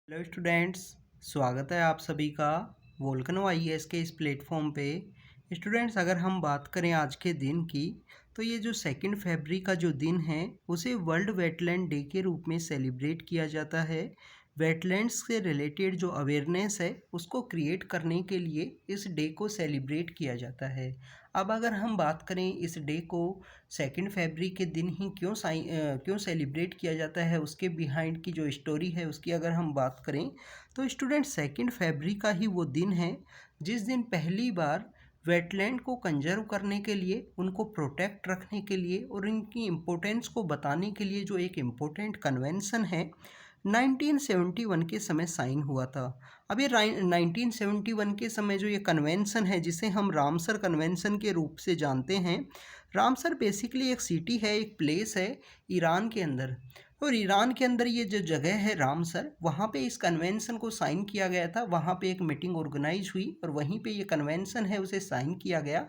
Hello students, स्वागत है आप सभी का वोल्कनो आईएएस के इस प्लेटफॉर्म पे। स्टूडेंट्स, अगर हम बात करें आज के दिन की, तो ये जो 2 फरवरी का जो दिन है उसे वर्ल्ड वेटलैंड डे के रूप में सेलिब्रेट किया जाता है। वेटलैंड्स से रिलेटेड जो अवेयरनेस है उसको क्रिएट करने के लिए इस डे को सेलिब्रेट किया जाता है। अब अगर हम बात करें इस डे को 2 फरवरी के दिन ही क्यों सेलिब्रेट किया जाता है, उसके बिहाइंड की जो स्टोरी है उसकी अगर हम बात करें, तो स्टूडेंट 2 फरवरी का ही वो दिन है जिस दिन पहली बार वेटलैंड को कंजर्व करने के लिए, उनको प्रोटेक्ट रखने के लिए और इनकी इम्पोर्टेंस को बताने के लिए जो एक इम्पोर्टेंट कन्वेंशन है 1971 के समय साइन हुआ था। अब ये 1971 के समय जो ये कन्वेंशन है जिसे हम रामसर कन्वेंशन के रूप से जानते हैं, रामसर बेसिकली एक सिटी है, एक प्लेस है ईरान के अंदर। और ईरान के अंदर ये जो जगह है रामसर, वहाँ पे इस कन्वेंशन को साइन किया गया था। वहाँ पे एक मीटिंग ऑर्गेनाइज हुई और वहीं पे ये कन्वेंशन है उसे साइन किया गया,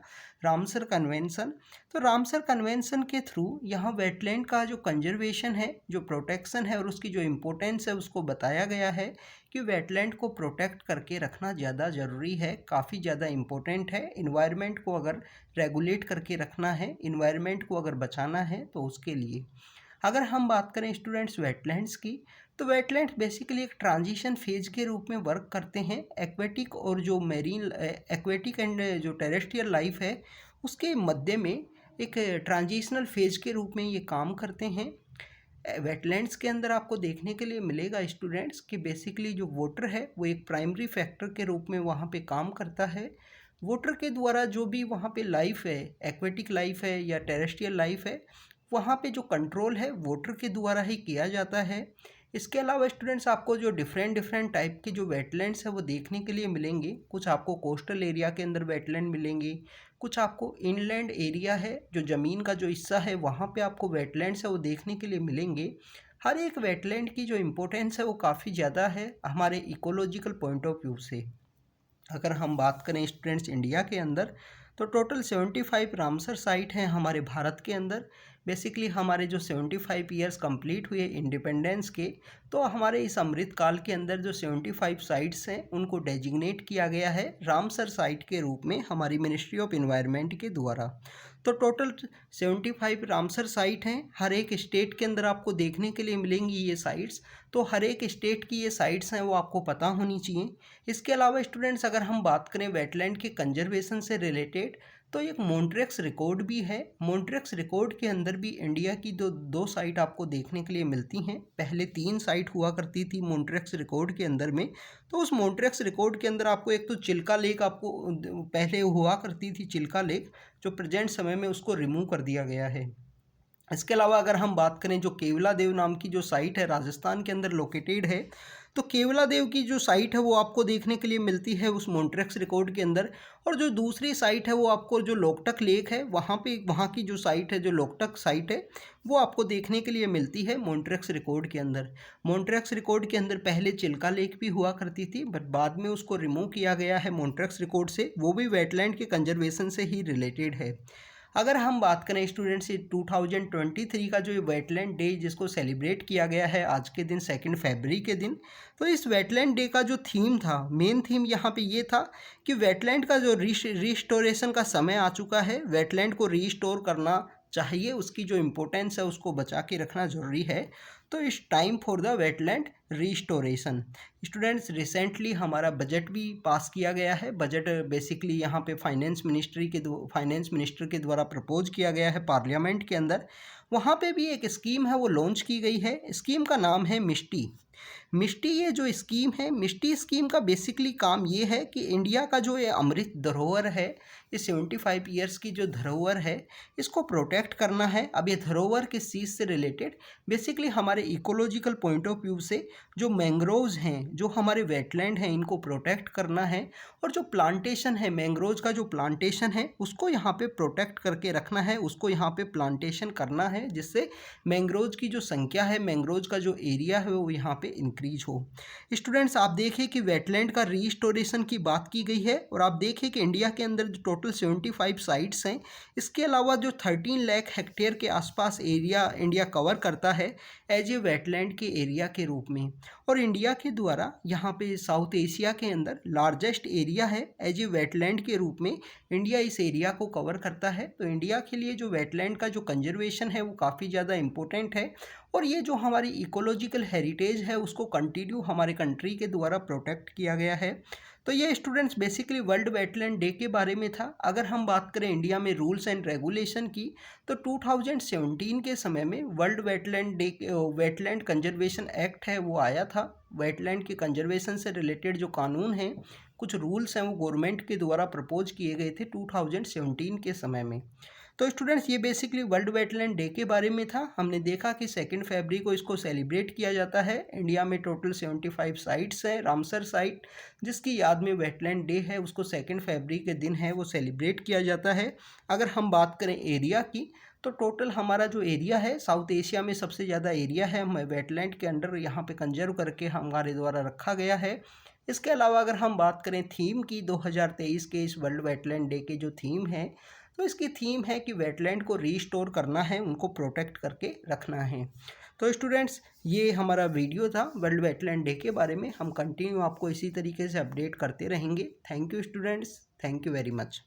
रामसर कन्वेंशन। तो रामसर कन्वेंशन के थ्रू यहाँ वेटलैंड का जो कंजर्वेशन है, जो प्रोटेक्शन है और उसकी जो इम्पोर्टेंस है उसको बताया गया है कि वेटलैंड को प्रोटेक्ट करके रखना ज़्यादा ज़रूरी है, काफ़ी ज़्यादा इम्पोर्टेंट है। इन्वायरमेंट को अगर रेगुलेट करके रखना है, इन्वायरमेंट को अगर बचाना है तो उसके लिए। अगर हम बात करें स्टूडेंट्स वेटलैंड्स की, तो वेटलैंड्स बेसिकली एक ट्रांजिशन फेज के रूप में वर्क करते हैं। एक्वेटिक और जो मेरीन एक्वेटिक एंड जो टेरेस्ट्रियल लाइफ है उसके मध्य में एक ट्रांजिशनल फेज के रूप में ये काम करते हैं। वेटलैंड्स के अंदर आपको देखने के लिए मिलेगा स्टूडेंट्स कि बेसिकली जो वाटर है वो एक प्राइमरी फैक्टर के रूप में वहाँ पे काम करता है। वाटर के द्वारा जो भी वहाँ पे लाइफ है, एक्वेटिक लाइफ है या टेरेस्ट्रियल लाइफ है, वहाँ पे जो कंट्रोल है वाटर के द्वारा ही किया जाता है। इसके अलावा स्टूडेंट्स आपको जो डिफरेंट डिफरेंट टाइप के जो वेटलैंड्स है वो देखने के लिए मिलेंगे। कुछ आपको कोस्टल एरिया के अंदर वेटलैंड मिलेंगे, कुछ आपको इनलैंड एरिया है, जो ज़मीन का जो हिस्सा है वहाँ पे आपको वेटलैंड्स है वो देखने के लिए मिलेंगे। हर एक वेटलैंड की जो इम्पोर्टेंस है वो काफ़ी ज़्यादा है हमारे इकोलॉजिकल पॉइंट ऑफ व्यू से। अगर हम बात करें स्टूडेंट्स इंडिया के अंदर, तो टोटल 75 रामसर साइट हैं हमारे भारत के अंदर। बेसिकली हमारे जो 75 ईयर्स कंप्लीट हुए इंडिपेंडेंस के, तो हमारे इस अमृत काल के अंदर जो 75 साइट्स हैं उनको डेजिग्नेट किया गया है रामसर साइट के रूप में हमारी मिनिस्ट्री ऑफ इन्वायरमेंट के द्वारा। तो टोटल 75 रामसर साइट हैं। हर एक स्टेट के अंदर आपको देखने के लिए मिलेंगी ये साइट्स। तो हर एक स्टेट की ये साइट्स हैं वो आपको पता होनी चाहिए। इसके अलावा स्टूडेंट्स अगर हम बात करें वेटलैंड के कंजर्वेशन से रिलेटेड, तो एक मॉन्ट्रिक्स रिकॉर्ड भी है। मॉन्ट्रिक्स रिकॉर्ड के अंदर भी इंडिया की दो साइट आपको देखने के लिए मिलती हैं। पहले 3 साइट हुआ करती थी मॉन्ट्रिक्स रिकॉर्ड के अंदर में। तो उस मॉन्ट्रिक्स रिकॉर्ड के अंदर आपको एक तो चिल्का लेक आपको पहले हुआ करती थी, चिल्का लेक, जो प्रेजेंट समय में उसको रिमूव कर दिया गया है। इसके अलावा अगर हम बात करें जो केवला देव नाम की जो साइट है राजस्थान के अंदर लोकेटेड है, तो केवला देव की जो साइट है वो आपको देखने के लिए मिलती है उस मॉन्ट्रिक्स रिकॉर्ड के अंदर। और जो दूसरी साइट है वो आपको जो लोकटक लेक है वहाँ की जो साइट है, जो लोकटक साइट है, वो आपको देखने के लिए मिलती है मॉन्ट्रिक्स रिकॉर्ड के अंदर। मॉन्ट्रिक्स रिकॉर्ड के अंदर पहले चिल्का लेक भी हुआ करती थी, बट बाद में उसको रिमूव किया गया है मॉन्ट्रिक्स रिकॉर्ड से। वो भी वेटलैंड के कंजर्वेशन से ही रिलेटेड है। अगर हम बात करें स्टूडेंट्स 2023 का जो वेटलैंड डे जिसको सेलिब्रेट किया गया है आज के दिन 2 फरवरी के दिन, तो इस वेटलैंड डे का जो थीम था, मेन थीम यहाँ पे ये था कि वेटलैंड का जो रिस्टोरेशन का समय आ चुका है, वेटलैंड को रीस्टोर करना चाहिए, उसकी जो इम्पोर्टेंस है उसको बचा के रखना ज़रूरी है। तो इस time for the wetland restoration. Students, recently हमारा बजट भी पास किया गया है। बजट बेसिकली यहाँ पे फाइनेंस मिनिस्टर के द्वारा प्रपोज किया गया है पार्लियामेंट के अंदर। वहाँ पे भी एक स्कीम है वो लॉन्च की गई है। स्कीम का नाम है मिष्टी। मिष्टी ये जो स्कीम है, मिष्टी स्कीम का बेसिकली काम ये है कि इंडिया का जो ये अमृत धरोहर है, ये 75 ईयर्स की जो धरोहर है, इसको प्रोटेक्ट करना है। अब ये धरोहर किस चीज़ से रिलेटेड, बेसिकली हमारे इकोलॉजिकल पॉइंट ऑफ व्यू से जो मैंग्रोव्स हैं, जो हमारे वेटलैंड हैं, इनको प्रोटेक्ट करना है। और जो प्लांटेशन है, मैंग्रोव्स का जो प्लांटेशन है उसको यहाँ पे प्रोटेक्ट करके रखना है, उसको यहाँ पे प्लांटेशन करना है, जिससे मैंग्रोव्स की जो संख्या है, मैंग्रोव्स का जो एरिया है वो यहाँ पे इंक्रीज हो। स्टूडेंट्स आप देखें कि वेटलैंड का रीस्टोरेशन की बात की गई है और आप देखें कि इंडिया के अंदर जो टोटल 75 साइट्स हैं, इसके अलावा जो 13 लाख हेक्टेयर के आसपास एरिया इंडिया कवर करता है एज ए वेटलैंड के एरिया के रूप में। और इंडिया के द्वारा यहाँ पे साउथ एशिया के अंदर लार्जेस्ट एरिया है एज ए वेटलैंड के रूप में, इंडिया इस एरिया को कवर करता है। तो इंडिया के लिए जो वेटलैंड का जो कंजर्वेशन है वो काफ़ी ज़्यादा इम्पोर्टेंट है और ये जो हमारी इकोलॉजिकल हेरिटेज है उसको कंटिन्यू हमारे कंट्री के द्वारा प्रोटेक्ट किया गया है। तो ये students basically world wetland day के बारे में था। अगर हम बात करें इंडिया में रूल्स एंड रेगुलेशन की, तो 2017 के समय में world wetland day wetland conservation act है वो आया था। वेटलैंड के कंजर्वेशन से रिलेटेड जो कानून हैं, कुछ रूल्स हैं, वो गवर्नमेंट के द्वारा प्रपोज किए गए थे 2017 के समय में। तो स्टूडेंट्स ये बेसिकली वर्ल्ड वेटलैंड डे के बारे में था। हमने देखा कि 2 फरवरी को इसको सेलिब्रेट किया जाता है। इंडिया में टोटल 75 साइट्स हैं। रामसर साइट जिसकी याद में वेटलैंड डे है उसको 2 फरवरी के दिन है वो सेलिब्रेट किया जाता है। अगर हम बात करें एरिया की, तो टोटल हमारा जो एरिया है साउथ एशिया में सबसे ज़्यादा एरिया है हमें वेटलैंड के अंडर यहाँ पे कंजर्व करके हमारे द्वारा रखा गया है। इसके अलावा अगर हम बात करें थीम की, 2023 के इस वर्ल्ड वेटलैंड डे के जो थीम है, तो इसकी थीम है कि वेटलैंड को रीस्टोर करना है, उनको प्रोटेक्ट करके रखना है। तो स्टूडेंट्स ये हमारा वीडियो था वर्ल्ड वेटलैंड डे के बारे में। हम कंटिन्यू आपको इसी तरीके से अपडेट करते रहेंगे। Thank you students, thank you very much.